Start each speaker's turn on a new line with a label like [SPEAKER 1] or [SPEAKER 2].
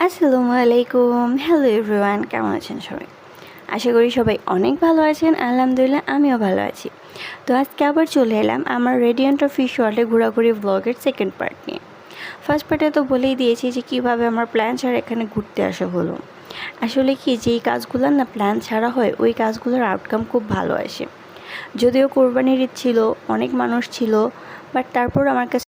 [SPEAKER 1] আসসালামু আলাইকুম। Hello everyone, কেমন আছেন সবাই? আশা করি সবাই অনেক ভালো আছেন। আলহামদুলিল্লাহ আমিও ভালো আছি। তো আজকে আবার চলে এলাম আমার রেডিয়েন্ট অফ ফিশ ওয়ার্ল্ডে ঘোরাঘুরি ব্লগের সেকেন্ড পার্ট নিয়ে। ফার্স্ট পার্টে তো বলেই দিয়েছি যে কীভাবে আমার প্ল্যান ছাড়া এখানে ঘুরতে আসা হলো। আসলে কি, যেই কাজগুলো না প্ল্যান ছাড়া হয় ওই কাজগুলোর আউটকাম খুব ভালো আসে। যদিও কোরবানির ঈদ ছিল, অনেক মানুষ ছিল, বাট তারপর আমার কাছে